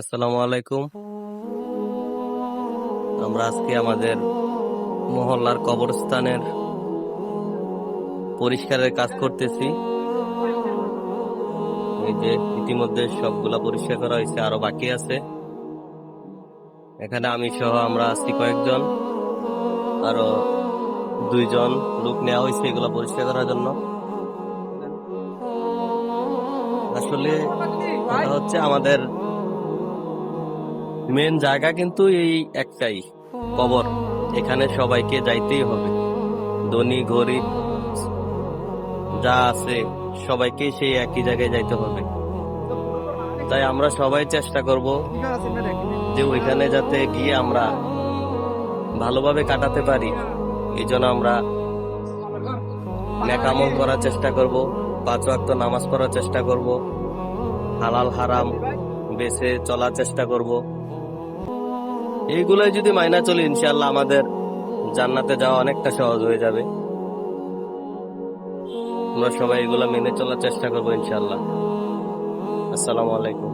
আসসালামু আলাইকুম। আমরা আজকে আমাদের মহল্লার কবরস্থানের পরিষ্কারের কাজ করতেছি। এই যে ইতিমধ্যে সবগুলা পরিষ্কার করা হয়েছে, আরো বাকি আছে। এখানে আমি সহ আমরা আছি কয়েকজন, আরো 2জন লোক নেওয়া হয়েছে এগুলা পরিষ্কার করার জন্য। আসলে কথা হচ্ছে আমাদের মেন জায়গা কিন্তু এই একটাই, কবর। এখানে সবাইকে যাইতেই হবে, ধনী গরিব যা আছে সবাইকে সেই একই জায়গায় যাইতে হবে। তাই আমরা সবাই চেষ্টা করব যে ওইখানে যাতে গিয়ে আমরা ভালোভাবে কাটাতে পারি। এই জন্য আমরা নেক আমল করার চেষ্টা করব, 5 ওয়াক্ত নামাজ পড়ার চেষ্টা করব, হালাল হারাম বেছে চলার চেষ্টা করব। এইগুলাই যদি মাইনা চলি, ইনশাআল্লাহ আমাদের জান্নাতে যাওয়া অনেকটা সহজ হয়ে যাবে। আমরা সবাই এগুলা মেনে চলার চেষ্টা করবো ইনশাআল্লাহ। আসসালামু আলাইকুম।